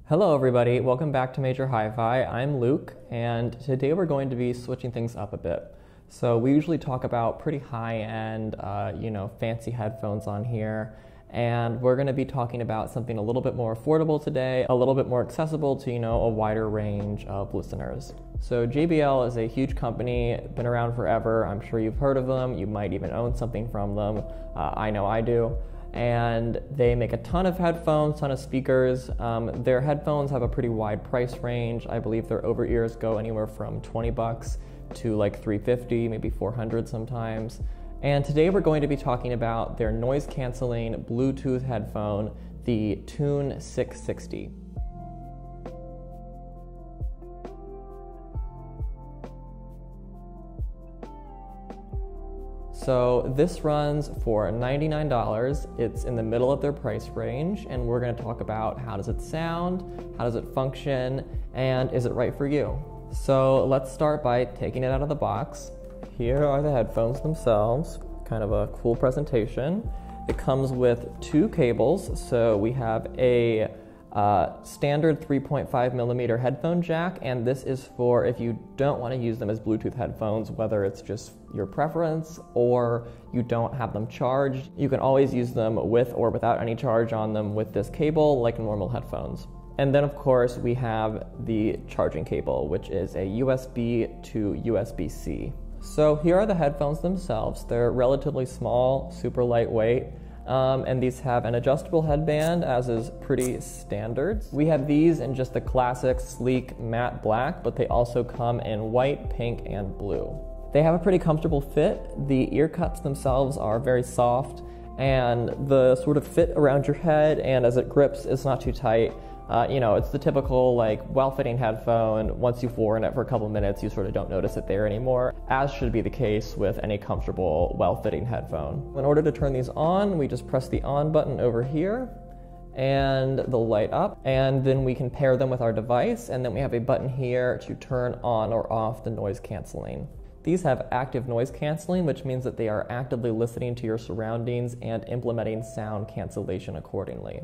Hello everybody, welcome back to Major Hi-Fi. I'm Luke, and today we're going to be switching things up a bit. So we usually talk about pretty high-end, fancy headphones on here, and we're going to be talking about something a little bit more affordable today, a little bit more accessible to, a wider range of listeners. So JBL is a huge company, been around forever. I'm sure you've heard of them. You might even own something from them. I know I do. And they make a ton of headphones, ton of speakers. Their headphones have a pretty wide price range. I believe their over-ears go anywhere from $20 to like $350, maybe $400 sometimes. And today we're going to be talking about their noise-canceling Bluetooth headphone, the Tune 660. So this runs for $99. It's in the middle of their price range, and we're going to talk about how does it sound, how does it function, and is it right for you? So let's start by taking it out of the box. Here are the headphones themselves, kind of a cool presentation. It comes with two cables, so we have a standard 3.5 millimeter headphone jack, and this is for if you don't want to use them as Bluetooth headphones, whether it's just your preference or you don't have them charged. You can always use them with or without any charge on them with this cable like normal headphones. And then of course we have the charging cable, which is a USB to USB-C. So here are the headphones themselves. They're relatively small, super lightweight. And these have an adjustable headband, as is pretty standard. We have these in just the classic sleek matte black, but they also come in white, pink, and blue. They have a pretty comfortable fit. The ear cups themselves are very soft, and the sort of fit around your head, and as it grips, it's not too tight. It's the typical well-fitting headphone. Once you've worn it for a couple minutes, you sort of don't notice it there anymore, as should be the case with any comfortable, well-fitting headphone. In order to turn these on, we just press the on button over here, and they'll light up, and then we can pair them with our device, and then we have a button here to turn on or off the noise canceling. These have active noise canceling, which means that they are actively listening to your surroundings and implementing sound cancellation accordingly.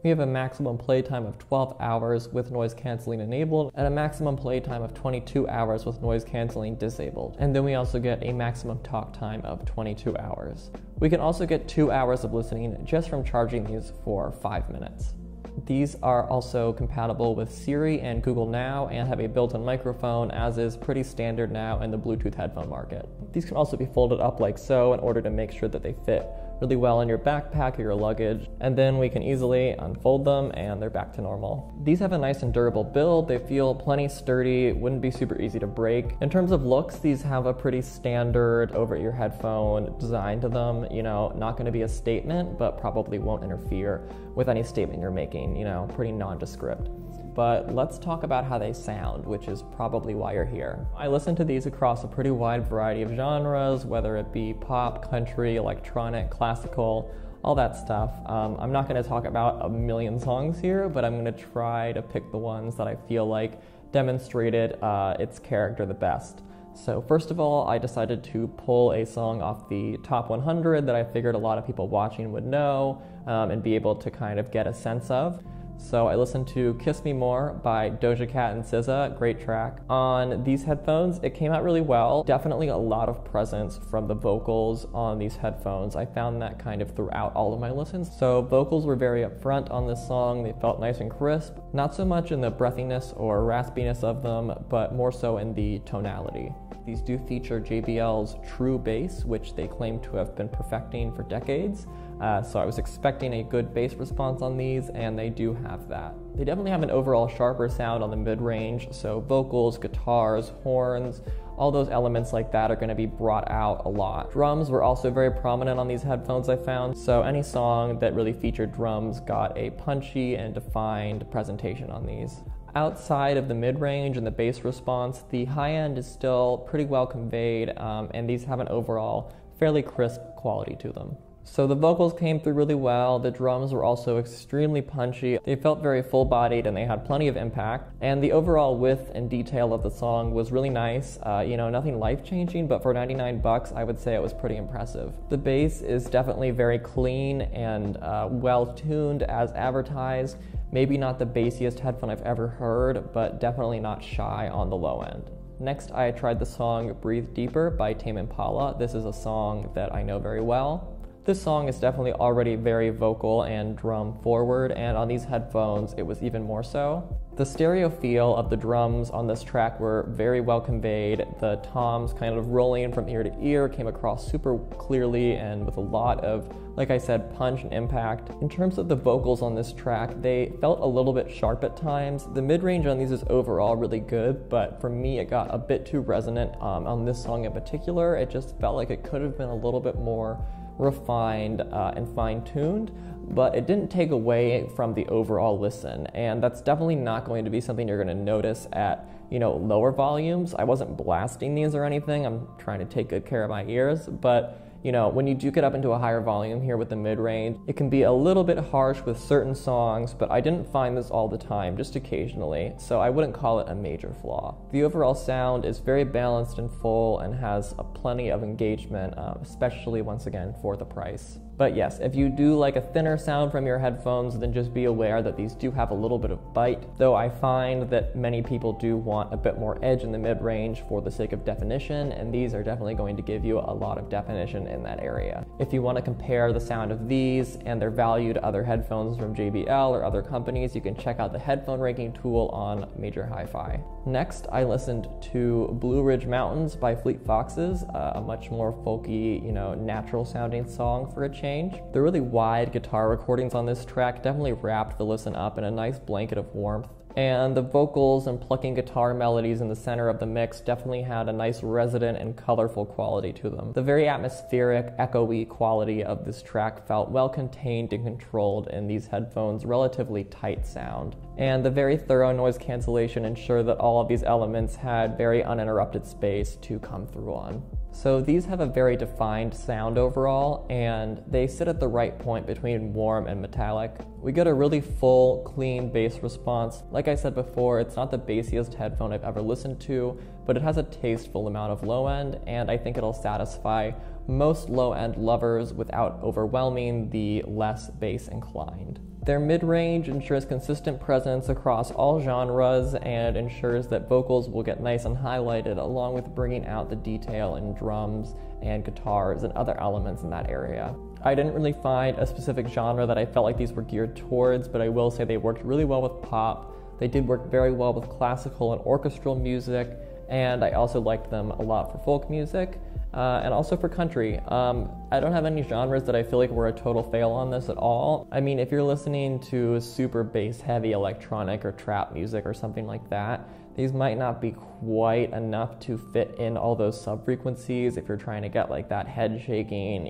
We have a maximum playtime of 12 hours with noise canceling enabled and a maximum playtime of 22 hours with noise canceling disabled. And then we also get a maximum talk time of 22 hours. We can also get 2 hours of listening just from charging these for 5 minutes. These are also compatible with Siri and Google Now and have a built-in microphone, as is pretty standard now in the Bluetooth headphone market. These can also be folded up like so in order to make sure that they fit really well in your backpack or your luggage, and then we can easily unfold them and they're back to normal. These have a nice and durable build. They feel plenty sturdy, wouldn't be super easy to break. In terms of looks, these have a pretty standard over-ear headphone design to them. Not going to be a statement, but probably won't interfere with any statement you're making, pretty nondescript. But let's talk about how they sound, which is probably why you're here. I listen to these across a pretty wide variety of genres, whether it be pop, country, electronic, classical, all that stuff. I'm not going to talk about a million songs here, but I'm going to try to pick the ones that I feel like demonstrated its character the best. So first of all, I decided to pull a song off the top 100 that I figured a lot of people watching would know and be able to kind of get a sense of. So I listened to Kiss Me More by Doja Cat and SZA, great track. On these headphones, it came out really well. Definitely a lot of presence from the vocals on these headphones. I found that kind of throughout all of my listens. So vocals were very upfront on this song. They felt nice and crisp. Not so much in the breathiness or raspiness of them, but more so in the tonality. These do feature JBL's true bass, which they claim to have been perfecting for decades. So I was expecting a good bass response on these, and they do have that. They definitely have an overall sharper sound on the mid-range, so vocals, guitars, horns, all those elements like that are going to be brought out a lot. Drums were also very prominent on these headphones, I found, so any song that really featured drums got a punchy and defined presentation on these. Outside of the mid-range and the bass response, the high end is still pretty well conveyed, and these have an overall fairly crisp quality to them. So the vocals came through really well. The drums were also extremely punchy. They felt very full-bodied and they had plenty of impact. And the overall width and detail of the song was really nice. Nothing life-changing, but for 99 bucks, I would say it was pretty impressive. The bass is definitely very clean and well-tuned as advertised. Maybe not the bassiest headphone I've ever heard, but definitely not shy on the low end. Next, I tried the song Breathe Deeper by Tame Impala. This is a song that I know very well. This song is definitely already very vocal and drum forward, and on these headphones it was even more so. The stereo feel of the drums on this track were very well conveyed. The toms kind of rolling from ear to ear came across super clearly and with a lot of, like I said, punch and impact. In terms of the vocals on this track, they felt a little bit sharp at times. The mid-range on these is overall really good, but for me it got a bit too resonant on this song in particular. It just felt like it could have been a little bit more refined and fine-tuned, but it didn't take away from the overall listen, and that's definitely not going to be something you're going to notice at, lower volumes. I wasn't blasting these or anything. I'm trying to take good care of my ears, but when you do get up into a higher volume here with the mid-range, it can be a little bit harsh with certain songs, but I didn't find this all the time, just occasionally, so I wouldn't call it a major flaw. The overall sound is very balanced and full and has plenty of engagement, especially once again for the price. But yes, if you do like a thinner sound from your headphones, then just be aware that these do have a little bit of bite, though I find that many people do want a bit more edge in the mid-range for the sake of definition, and these are definitely going to give you a lot of definition in that area. If you want to compare the sound of these and their value to other headphones from JBL or other companies, you can check out the headphone ranking tool on Major Hi-Fi. Next, I listened to Blue Ridge Mountains by Fleet Foxes, a much more folky, natural sounding song for a change. The really wide guitar recordings on this track definitely wrapped the listen up in a nice blanket of warmth. And the vocals and plucking guitar melodies in the center of the mix definitely had a nice resonant and colorful quality to them. The very atmospheric, echoey quality of this track felt well contained and controlled in these headphones' relatively tight sound. And the very thorough noise cancellation ensured that all of these elements had very uninterrupted space to come through on. So these have a very defined sound overall, and they sit at the right point between warm and metallic. We get a really full, clean bass response. Like I said before, it's not the bassiest headphone I've ever listened to, but it has a tasteful amount of low end, and I think it'll satisfy most low end lovers without overwhelming the less bass inclined. Their mid-range ensures consistent presence across all genres and ensures that vocals will get nice and highlighted, along with bringing out the detail in drums and guitars and other elements in that area. I didn't really find a specific genre that I felt like these were geared towards, but I will say they worked really well with pop. They did work very well with classical and orchestral music, and I also liked them a lot for folk music. And also for country. I don't have any genres that I feel like were a total fail on this at all. I mean, if you're listening to super bass heavy electronic or trap music or something like that, these might not be quite enough to fit in all those sub-frequencies if you're trying to get like that head shaking,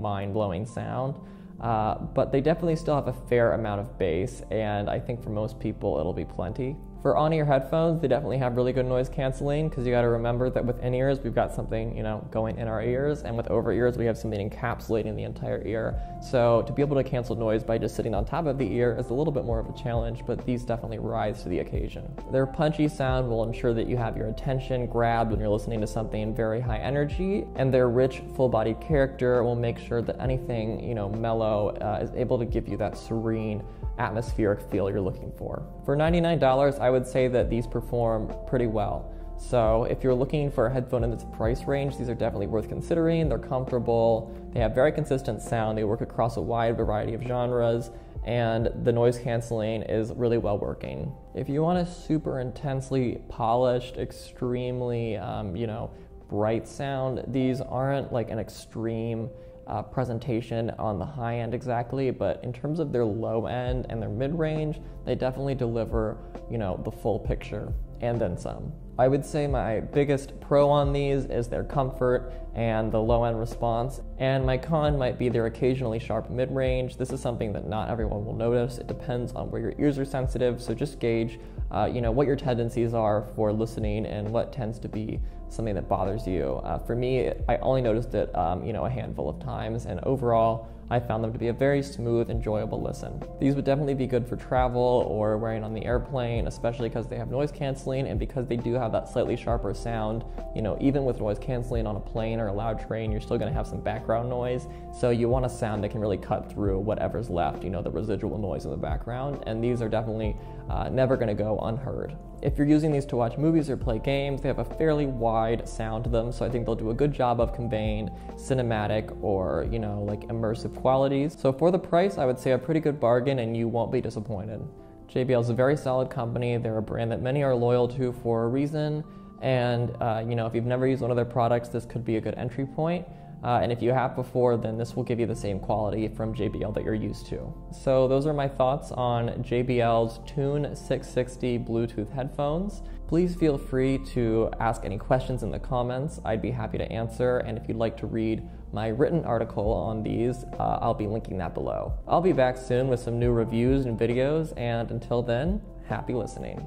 mind-blowing sound. But they definitely still have a fair amount of bass, and I think for most people it'll be plenty. For on-ear headphones, they definitely have really good noise canceling, because you got to remember that with in-ears we've got something going in our ears, and with over-ears we have something encapsulating the entire ear. So to be able to cancel noise by just sitting on top of the ear is a little bit more of a challenge, but these definitely rise to the occasion. Their punchy sound will ensure that you have your attention grabbed when you're listening to something very high energy, and their rich, full-bodied character will make sure that anything mellow is able to give you that serene, atmospheric feel you're looking for. For $99, I would say that these perform pretty well. So if you're looking for a headphone in this price range, these are definitely worth considering. They're comfortable, they have very consistent sound, they work across a wide variety of genres, and the noise canceling is really well working. If you want a super intensely polished, extremely bright sound, these aren't like an extreme presentation on the high end exactly, but in terms of their low end and their mid-range, they definitely deliver, the full picture and then some. I would say my biggest pro on these is their comfort and the low end response, and my con might be their occasionally sharp mid-range. This is something that not everyone will notice. It depends on where your ears are sensitive, so just gauge what your tendencies are for listening and what tends to be something that bothers you. For me, I only noticed it a handful of times, and overall I found them to be a very smooth, enjoyable listen. These would definitely be good for travel or wearing on the airplane, especially because they have noise canceling and because they do have that slightly sharper sound. You know, even with noise canceling on a plane or a loud train, you're still going to have some background noise. So you want a sound that can really cut through whatever's left, you know, the residual noise in the background. And these are definitely never going to go unheard. If you're using these to watch movies or play games, they have a fairly wide sound to them, so I think they'll do a good job of conveying cinematic or, you know, like immersive qualities. So for the price, I would say a pretty good bargain and you won't be disappointed. JBL is a very solid company. They're a brand that many are loyal to for a reason, and you know, if you've never used one of their products, this could be a good entry point. And if you have before, then this will give you the same quality from JBL that you're used to. So those are my thoughts on JBL's Tune 660 Bluetooth headphones. Please feel free to ask any questions in the comments. I'd be happy to answer. And if you'd like to read my written article on these, I'll be linking that below. I'll be back soon with some new reviews and videos. And until then, happy listening.